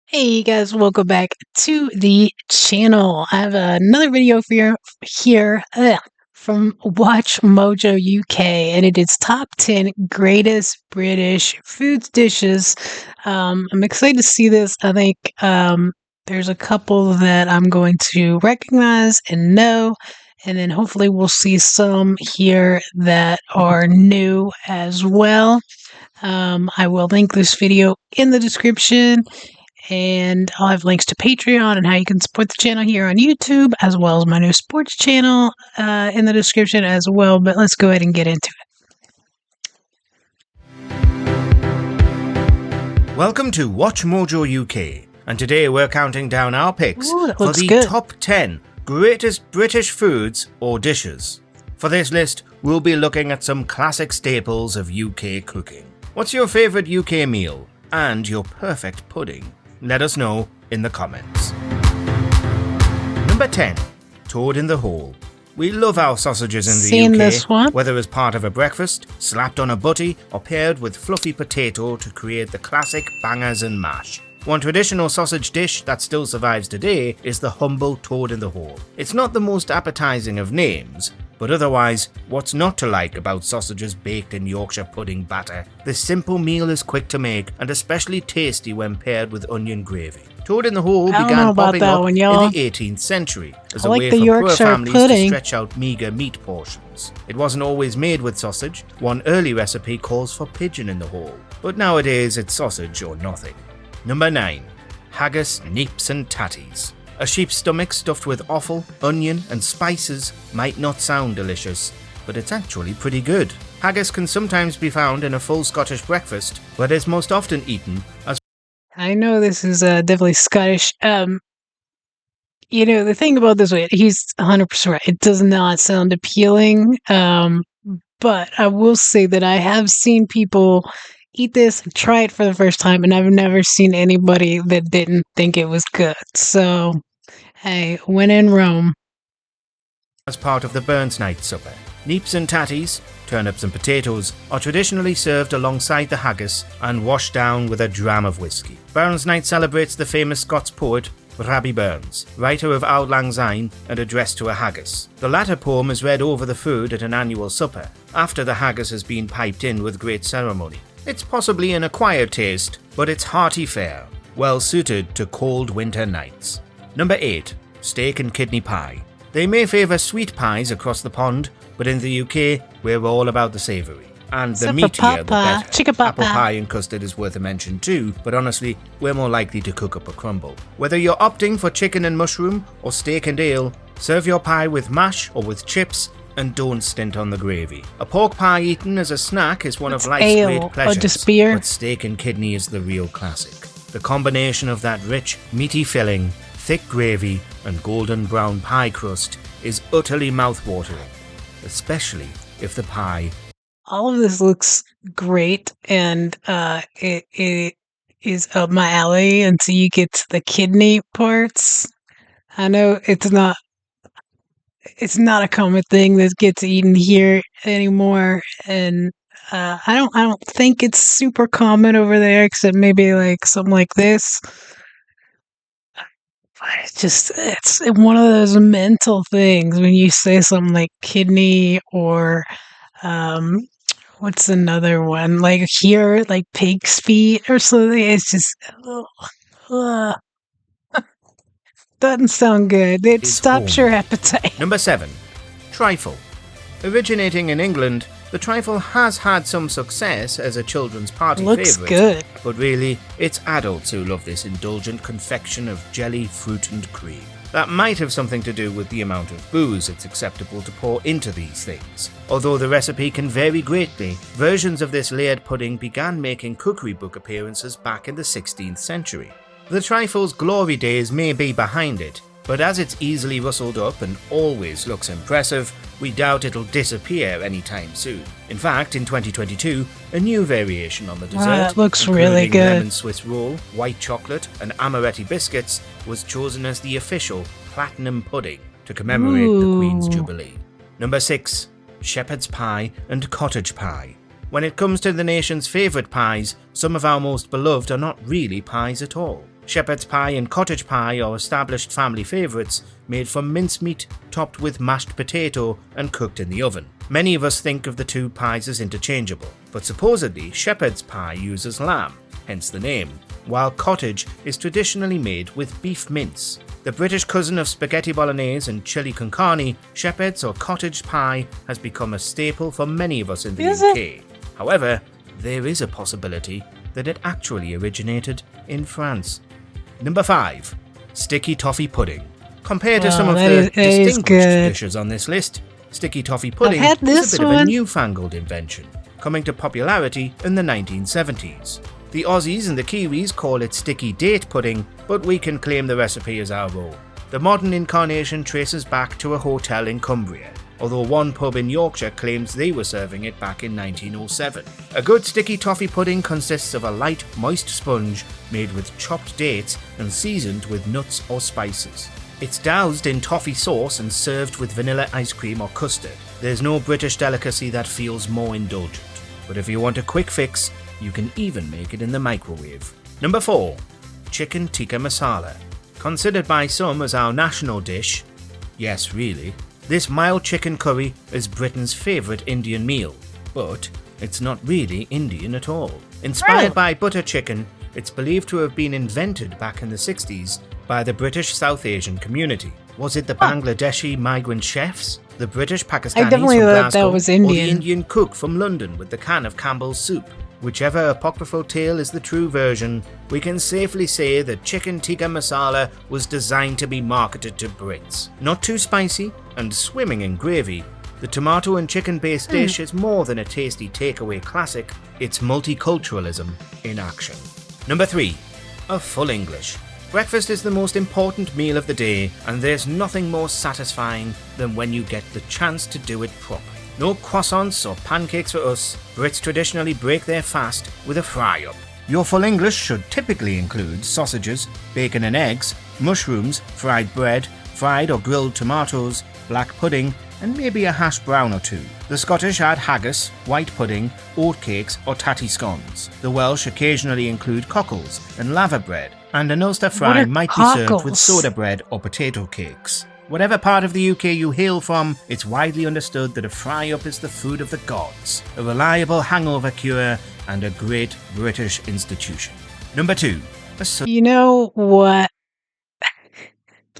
Hey guys, welcome back to the channel. I have another video for you here from Watch Mojo UK, and it is top 10 greatest British food dishes. I'm excited to see this. I think there's a couple that I'm going to recognize and know, and then hopefully we'll see some here that are new as well. I will link this video in the description, and I'll have links to Patreon and how you can support the channel here on YouTube, as well as my new sports channel in the description as well. But let's go ahead and get into it. Welcome to Watch Mojo UK, and today we're counting down our picks for the good. top 10 greatest British foods or dishes. For this list, we'll be looking at some classic staples of UK cooking. What's your favourite UK meal and your perfect pudding? Let us know in the comments. Number 10. Toad in the hole. We love our sausages in the UK, this one? Whether as part of a breakfast, slapped on a butty, or paired with fluffy potato to create the classic bangers and mash. One traditional sausage dish that still survives today is the humble toad in the hole. It's not the most appetising of names, but otherwise, what's not to like about sausages baked in Yorkshire pudding batter? This simple meal is quick to make and especially tasty when paired with onion gravy. Toad in the hole began popping up in the 18th century as a way for poor families to stretch out meagre meat portions. It wasn't always made with sausage. One early recipe calls for pigeon in the hole, but nowadays it's sausage or nothing. Number 9. Haggis, neeps and tatties. A sheep's stomach stuffed with offal, onion and spices might not sound delicious, but it's actually pretty good. Haggis can sometimes be found in a full Scottish breakfast, but is most often eaten as... I know this is definitely Scottish. The thing about this one, he's 100% right. It does not sound appealing, but I will say that I have seen people eat this and try it for the first time, and I've never seen anybody that didn't think it was good. So, hey, when in Rome. As part of the Burns night supper, neeps and tatties, turnips and potatoes, are traditionally served alongside the haggis and washed down with a dram of whiskey. Burns night celebrates the famous Scots poet Robbie Burns, writer of Auld Lang Syne and Address to a Haggis. The latter poem is read over the food at an annual supper, after the haggis has been piped in with great ceremony. It's possibly an acquired taste, but it's hearty fare, well suited to cold winter nights. Number 8. Steak and kidney pie. They may favour sweet pies across the pond, but in the UK, we're all about the savoury. And the meatier, the better. Apple pie and custard is worth a mention too, but honestly, we're more likely to cook up a crumble. Whether you're opting for chicken and mushroom or steak and ale, serve your pie with mash or with chips, and don't stint on the gravy. A pork pie eaten as a snack is one of life's great pleasures, but steak and kidney is the real classic. The combination of that rich, meaty filling, thick gravy, and golden brown pie crust is utterly mouth-watering, especially if the pie... All of this looks great, and it is up my alley until you get to the kidney parts. I know it's not a common thing that gets eaten here anymore, and I don't think it's super common over there, except maybe like something like this. But it's one of those mental things when you say something like kidney or what's another one, like here, like pig's feet or something. It's just doesn't sound good. It stops your appetite. Number 7. Trifle. Originating in England, the trifle has had some success as a children's party favourite. Good. But really, it's adults who love this indulgent confection of jelly, fruit and cream. That might have something to do with the amount of booze it's acceptable to pour into these things. Although the recipe can vary greatly, versions of this layered pudding began making cookery book appearances back in the 16th century. The trifle's glory days may be behind it, but as it's easily rustled up and always looks impressive, we doubt it'll disappear anytime soon. In fact, in 2022, a new variation on the dessert, looks really good. Lemon Swiss roll, white chocolate, and amaretti biscuits, was chosen as the official platinum pudding to commemorate the Queen's Jubilee. Number 6. Shepherd's pie and cottage pie. When it comes to the nation's favourite pies, some of our most beloved are not really pies at all. Shepherd's pie and cottage pie are established family favourites made from mincemeat topped with mashed potato and cooked in the oven. Many of us think of the two pies as interchangeable, but supposedly shepherd's pie uses lamb, hence the name, while cottage is traditionally made with beef mince. The British cousin of spaghetti bolognese and chili con carne, shepherd's or cottage pie has become a staple for many of us in the UK. However, there is a possibility that it actually originated in France. Number 5. Sticky toffee pudding. Compared to some of the distinguished dishes on this list, sticky toffee pudding is a bit of a newfangled invention, coming to popularity in the 1970s. The Aussies and the Kiwis call it sticky date pudding, but we can claim the recipe as our own. The modern incarnation traces back to a hotel in Cumbria, although one pub in Yorkshire claims they were serving it back in 1907. A good sticky toffee pudding consists of a light, moist sponge made with chopped dates and seasoned with nuts or spices. It's doused in toffee sauce and served with vanilla ice cream or custard. There's no British delicacy that feels more indulgent, but if you want a quick fix, you can even make it in the microwave. Number 4. Chicken Tikka Masala. Considered by some as our national dish, yes really, this mild chicken curry is Britain's favourite Indian meal, but it's not really Indian at all. Inspired by butter chicken, it's believed to have been invented back in the 60s by the British South Asian community. Was it the Bangladeshi migrant chefs, the British Pakistanis from Glasgow, or the Indian cook from London with the can of Campbell's soup? Whichever apocryphal tale is the true version, we can safely say that chicken tikka masala was designed to be marketed to Brits. Not too spicy and swimming in gravy, the tomato and chicken based dish is more than a tasty takeaway classic, it's multiculturalism in action. Number 3. A full English. Breakfast is the most important meal of the day, and there's nothing more satisfying than when you get the chance to do it properly. No croissants or pancakes for us. Brits traditionally break their fast with a fry-up. Your full English should typically include sausages, bacon and eggs, mushrooms, fried bread, fried or grilled tomatoes, black pudding, and maybe a hash brown or two. The Scottish add haggis, white pudding, oatcakes or tatty scones. The Welsh occasionally include cockles and laverbread, and an Ulster fry might be served with soda bread or potato cakes. Whatever part of the UK you hail from, it's widely understood that a fry-up is the food of the gods, a reliable hangover cure, and a great British institution. Number 2. You know what?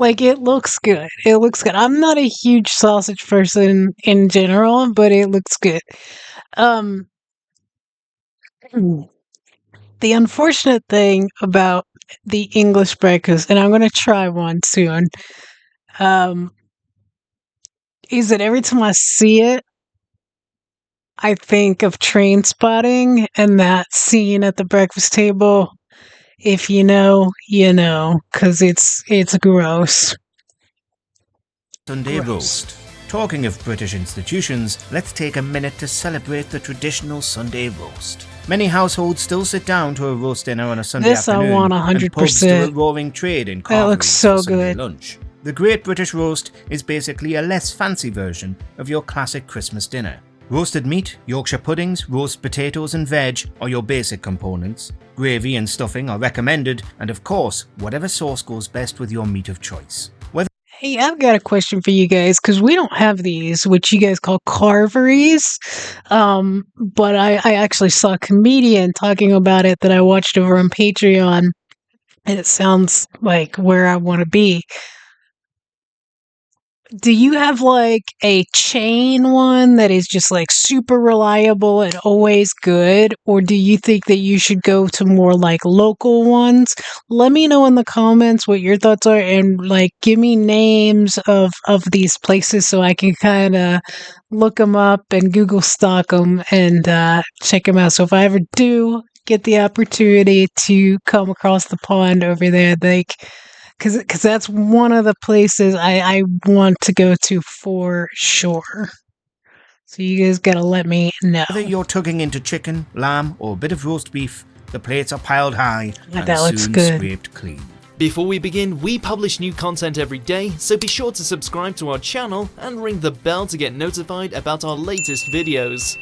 Like, it looks good. It looks good. I'm not a huge sausage person in general, but it looks good. The unfortunate thing about the English breakfast, and I'm going to try one soon, is that every time I see it, I think of Train Spotting and that scene at the breakfast table. If you know, you know, because it's gross. Sunday roast. Talking of British institutions, let's take a minute to celebrate the traditional Sunday roast. Many households still sit down to a roast dinner on a Sunday afternoon, I want 100%. And pubs still roaring trade in carveries that looks so for Sunday good. lunch. The Great British Roast is basically a less fancy version of your classic Christmas dinner. Roasted meat, Yorkshire puddings, roast potatoes and veg are your basic components. Gravy and stuffing are recommended, and of course, whatever sauce goes best with your meat of choice. Hey, I've got a question for you guys, because we don't have these, which you guys call carveries. But I actually saw a comedian talking about it that I watched over on Patreon, and it sounds like where I want to be. Do you have like a chain one that is just like super reliable and always good? Or do you think that you should go to more like local ones? Let me know in the comments what your thoughts are, and like give me names of these places so I can kind of look them up and Google stalk them and check them out. So if I ever do get the opportunity to come across the pond over there, like, because that's one of the places I want to go to for sure. So you guys gotta let me know. Whether you're tugging into chicken, lamb, or a bit of roast beef, the plates are piled high and that looks soon good. scraped clean. Before we begin, we publish new content every day, so be sure to subscribe to our channel and ring the bell to get notified about our latest videos.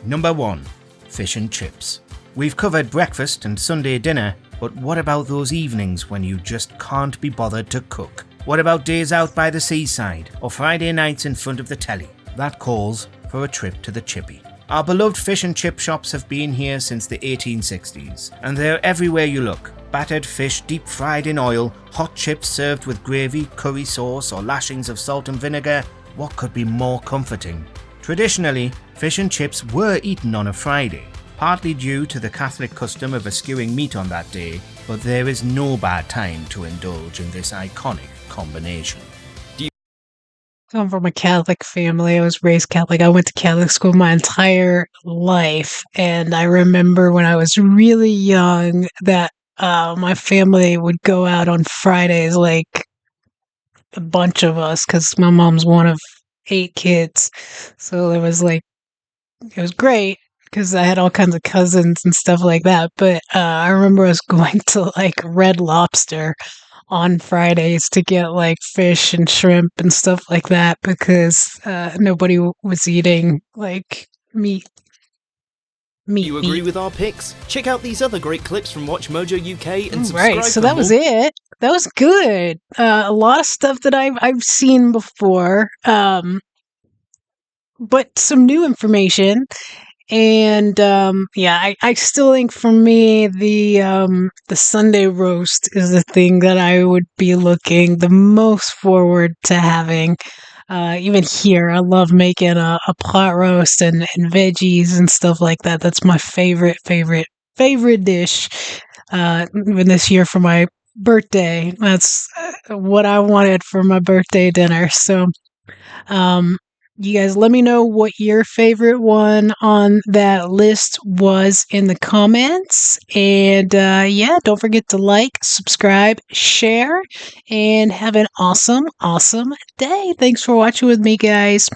Number 1. Fish and chips. We've covered breakfast and Sunday dinner. But what about those evenings when you just can't be bothered to cook? What about days out by the seaside or Friday nights in front of the telly? That calls for a trip to the chippy. Our beloved fish and chip shops have been here since the 1860s, and they're everywhere you look. Battered fish deep fried in oil, hot chips served with gravy, curry sauce, or lashings of salt and vinegar. What could be more comforting? Traditionally, fish and chips were eaten on a Friday, partly due to the Catholic custom of eschewing meat on that day, but there is no bad time to indulge in this iconic combination. I'm from a Catholic family. I was raised Catholic. I went to Catholic school my entire life. And I remember when I was really young that my family would go out on Fridays, like a bunch of us, because my mom's one of 8 kids. So it was great because I had all kinds of cousins and stuff like that. But I remember us going to like Red Lobster on Fridays to get like fish and shrimp and stuff like that because nobody was eating like meat. You agree with our picks? Check out these other great clips from Watch Mojo UK and subscribe. Right, so for that was more. it. That was good. A lot of stuff that I've seen before, but some new information. And I still think for me the Sunday roast is the thing that I would be looking the most forward to having. Even here, I love making a pot roast and veggies and stuff like that. That's my favorite dish. Even this year for my birthday, that's what I wanted for my birthday dinner. So um, you guys let me know what your favorite one on that list was in the comments. And don't forget to like, subscribe, share, and have an awesome day. Thanks for watching with me, guys.